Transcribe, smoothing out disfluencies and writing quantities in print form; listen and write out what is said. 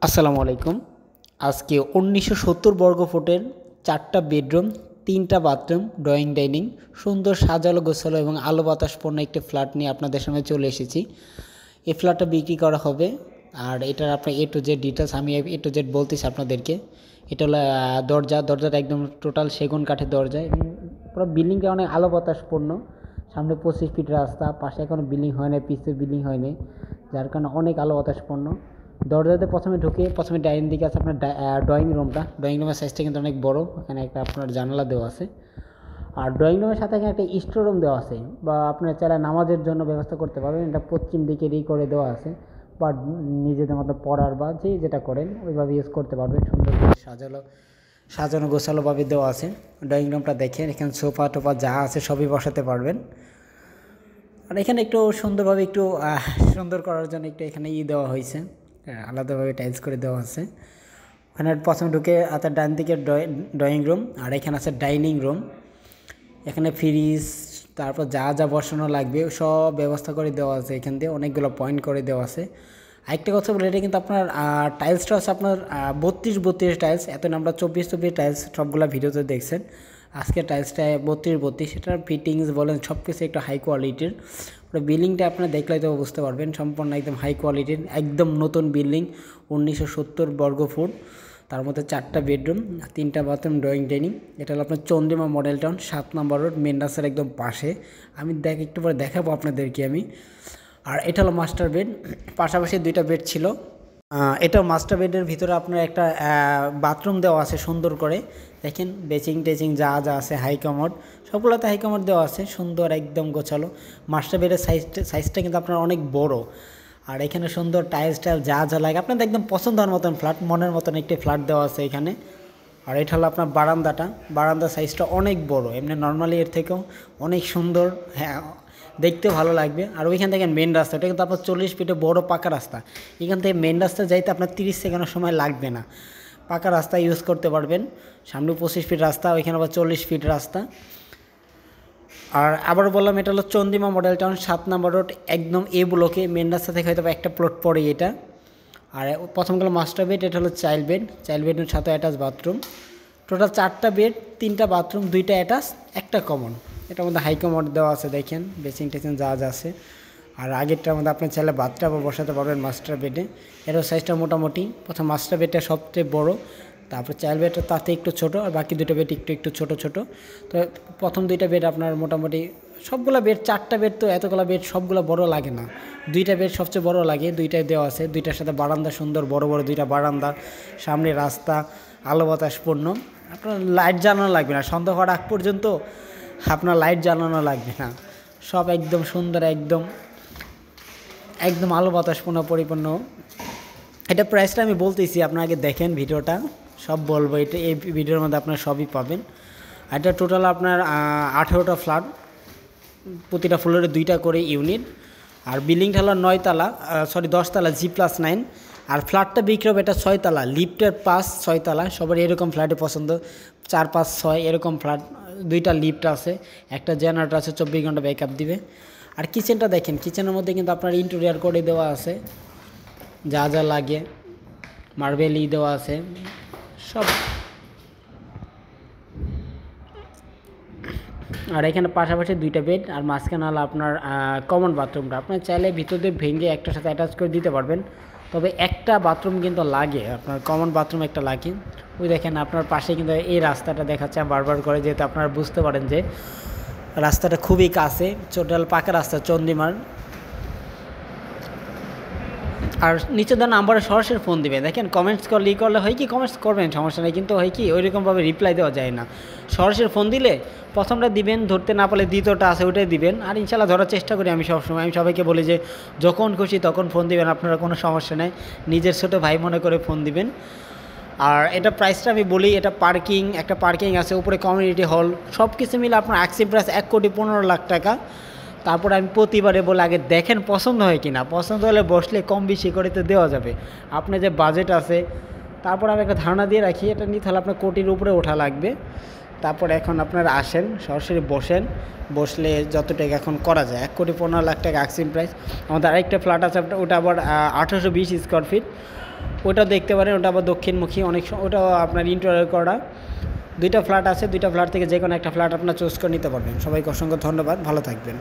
আসসালামু আলাইকুম। আজকে ১৯৭০ বর্গফুটের ৪টা বেডরুম, ৩টা বাথরুম, ড্রয়িং ডাইনিং, সুন্দর সাজালো গোছালো এবং আলো বাতাসপূর্ণ একটি ফ্ল্যাট নিয়ে আপনাদের সামনে চলে এসেছি। এই ফ্ল্যাটটা বিক্রি করা হবে, আর এটার আপনার এ টু জেড ডিটেলস আমি এ টু জেড বলতেছি আপনাদেরকে। এটা হলো দরজাটা একদম টোটাল সেগুন কাঠের দরজা এবং পুরো বিল্ডিংটা অনেক আলো বাতাসপূর্ণ। সামনে ২৫ ফিট রাস্তা, পাশে এখনও বিল্ডিং হয় না, পিছে বিল্ডিং হয়নি, যার কারণে অনেক আলো বাতাসপূর্ণ। দরজাতে প্রথমে ডাইনিং দিকে আছে আপনার ড্রয়িং রুমটা। ড্রয়িং রুমের সাইজটা কিন্তু অনেক বড়, এখানে একটা আপনার জানালা দেওয়া আছে। আর ড্রয়িং রুমের সাথে এখানে একটা স্টোর রুম দেওয়া আছে, বা আপনার চাইলে নামাজের জন্য ব্যবস্থা করতে পারবেন। এটা পশ্চিম দিকেরই করে দেওয়া আছে, বা নিজেদের মতো পড়ার বা যেটা করেন ওইভাবে ইউজ করতে পারবেন। সুন্দর করে সাজানো গোছালোভাবে দেওয়া আছে। ড্রয়িং রুমটা দেখেন, এখানে সোফা টোফা যা আছে সবই বসাতে পারবেন। আর এখানে একটু সুন্দরভাবে একটু সুন্দর করার জন্য একটু এখানে দেওয়া হয়েছে, আলাদাভাবে টাইলস করে দেওয়া আছে। ওখানে প্রথমে ঢুকে আপনার ডান দিকে ড্রয়িং রুম, আর এখানে আছে ডাইনিং রুম। এখানে ফ্রিজ, তারপর যা যা বসানো লাগবে সব ব্যবস্থা করে দেওয়া আছে। এখান দিয়ে অনেকগুলো পয়েন্ট করে দেওয়া আছে। আরেকটা কথা বলে, এটা কিন্তু আপনার টাইলসটা আছে আপনার 32 টাইলস। এত আমরা 24 টাইলস সবগুলো ভিডিওতে দেখছেন। আজকে টাইলসটা 32 সেটার ফিটিংস বলেন সব কিছু একটু হাই কোয়ালিটির। বিল্ডিংটা আপনারা দেখলে তো বুঝতে পারবেন, সম্পূর্ণ একদম হাই কোয়ালিটির, একদম নতুন বিল্ডিং। 1970 বর্গফুট, তার মধ্যে 4টা বেডরুম, 3টা বাথরুম, ড্রয়িং ডাইনিং। এটা হলো আপনার চন্দ্রিমা মডেল টাউন, 7 নম্বর রোড, মেন রাস্তার একদম পাশে। আমি একটু পরে দেখাবো আপনাদেরকে আমি। আর এটা হলো মাস্টার বেড, পাশাপাশি 2টা বেড ছিল। এটা মাস্টার বেডের ভিতরে আপনার একটা বাথরুম দেওয়া আছে সুন্দর করে। দেখেন বেচিং টেচিং যা যা আছে, হাই কমোড, সবগুলোতে হাই কমোড দেওয়া আছে, সুন্দর একদম গোছালো। মাস্টার বেডের সাইজটা কিন্তু আপনার অনেক বড়। আর এখানে সুন্দর টাইলস যা যা লাগে আপনাদের একদম পছন্দ হওয়ার মতন ফ্ল্যাট, মনের মতন একটি ফ্ল্যাট দেওয়া আছে এখানে। আর এটা হলো আপনার বারান্দার সাইজটা অনেক বড়, এমনি নর্মালি এর থেকেও অনেক সুন্দর, হ্যাঁ দেখতেও ভালো লাগবে। আর ওইখান থেকে মেন রাস্তা, এটা কিন্তু আপনার 40 ফিটে বড় পাকা রাস্তা। এখান থেকে মেন রাস্তা যাইতে আপনার 30 সেকেন্ডের সময় লাগবে না, পাকা রাস্তা ইউজ করতে পারবেন। সামনে 25 ফিট রাস্তা, ওইখানে আবার 40 ফিট রাস্তা। আর আবার বললাম, এটা হলো চন্দ্রিমা মডেল টাউন, 7 নম্বর রোড, একদম এ ব্লকে। মেন রাস্তা থেকে হয়তো একটা প্লট পড়ে এটা। আর প্রথম গেলো মাস্টার বেড, এটা হলো চাইল্ড বেডের সাথে অ্যাটাচ বাথরুম। টোটাল 4টা বেড, 3টা বাথরুম, 2টা অ্যাটাচ, একটা কমন। এটার মধ্যে হাই কমোড দেওয়া আছে, দেখেন বেসিং টেসিং যা যা আছে। আর আগেরটার মধ্যে আপনি চাইলে বাথটাবও বসাতে পারবেন মাস্টার বেডে। এরও সাইজটা মোটামুটি, প্রথম মাস্টার বেডটা সবচেয়ে বড়, তারপর চাইল্ড বেডটা তাতে একটু ছোটো, আর বাকি 2টা বেড একটু ছোটো। তো প্রথম 2টা বেড আপনার মোটামুটি সবগুলো বেড, 4টা বেড তো এতগুলো বেড সবগুলো বড় লাগে না, 2টা বেড সবচেয়ে বড় লাগে, 2টাই দেওয়া আছে। 2টার সাথে বারান্দা, সুন্দর বড় 2টা বারান্দা, সামনে রাস্তা, আলো বাতাসপূর্ণ। আপনার লাইট জ্বালানো লাগবে না, সন্ধ্যা হওয়ার আগ পর্যন্ত আপনার লাইট জ্বালানো লাগবে না, সব একদম সুন্দর, একদম আলো বাতাসপূর্ণ পরিপূর্ণ। এটা প্রাইসটা আমি বলতেছি, আপনার আগে দেখেন ভিডিওটা, সব বলবো। এই ভিডিওর মধ্যে আপনার সবই পাবেন। এটা টোটাল আপনার 18টা ফ্ল্যাট, প্রতিটা ফ্লোরে 2টা করে ইউনিট। আর বিল্ডিংটা হলো 10 তলা, G+9। আর ফ্ল্যাটটা বিক্রি হবে, এটা 6 তলা, লিফটের পাস 6 তলা। সবার এরকম ফ্ল্যাটে পছন্দ, 4, 5, 6 এরকম ফ্ল্যাট। 2টা লিফট আছে, একটা জেনারেটর আছে, 24 ঘন্টা ব্যাকআপ দিবে। আর কিচেনটা দেখেন, কিচেনের মধ্যে কিন্তু আপনার ইন্টেরিয়ার করে দেওয়া আছে, যা যা লাগে, মার্বেল দেওয়া আছে সব। আর এখানে পাশাপাশি 2টা বেড, আর মাঝখানে হলো আপনার কমন বাথরুমটা। আপনার চাইলে ভিতর দিয়ে ভেঙে একটার সাথে অ্যাটাচ করে দিতে পারবেন, তবে একটা বাথরুম কিন্তু লাগে, আপনার কমন বাথরুম একটা লাগে। ওই দেখেন আপনার পাশে কিন্তু এই রাস্তাটা দেখাচ্ছে বারবার করে, যেহেতু আপনারা বুঝতে পারেন যে রাস্তাটা খুবই কাছে, টোটাল পাকা রাস্তা চন্দ্রিমার। আর নিচে দেওয়া নাম্বারে সরাসরি ফোন দিবেন। দেখেন কমেন্টস করলে হয় কি, কমেন্টস করবেন সমস্যা নেই, কিন্তু হয় কি ওইরকমভাবে রিপ্লাই দেওয়া যায় না। সরাসরি ফোন দিলে প্রথমটা দিবেন, ধরতে না পারলে দ্বিতীয়টা আছে ওইটাই দিবেন। আর ইনশাল্লাহ ধরার চেষ্টা করি আমি সবসময়। আমি সবাইকে বলি যে যখন খুশি তখন ফোন দিবেন, আপনারা কোনো সমস্যা নেই, নিজের ছোটো ভাই মনে করে ফোন দিবেন। আর এটা প্রাইসটা আমি বলি, এটা একটা পার্কিং আছে, উপরে কমিউনিটি হল, সব কিছু মিলে আপনার অ্যাক্সিভ প্রাইস 1,15,00,000 টাকা। তারপর আমি প্রতিবারে বলে আগে দেখেন পছন্দ হয় কি না, পছন্দ হলে বসলে কম বেশি করে তো দেওয়া যাবে, আপনার যে বাজেট আছে। তারপর আমি একটা ধারণা দিয়ে রাখি, এটা নিতে হলে আপনার কোটির উপরে ওঠা লাগবে। তারপর এখন আপনারা আসেন, সরাসরি বসলে যতটুকু এখন করা যায়, 1,15,00,000 টাকা অ্যাক্সিভ প্রাইস। আমাদের আরেকটা ফ্ল্যাট আছে, ওটা আবার 1820 স্কোয়ার ফিট, ওটা দেখতে পারেন, ওটা আবার দক্ষিণমুখী, ওটাও আপনার ইন্টেরিয়র করা। 2টা ফ্ল্যাট আছে, 2টা ফ্ল্যাট থেকে যে কোনো একটা ফ্ল্যাট আপনার চুজ করে নিতে পারবেন। সবাইকে অসংখ্য ধন্যবাদ, ভালো থাকবেন।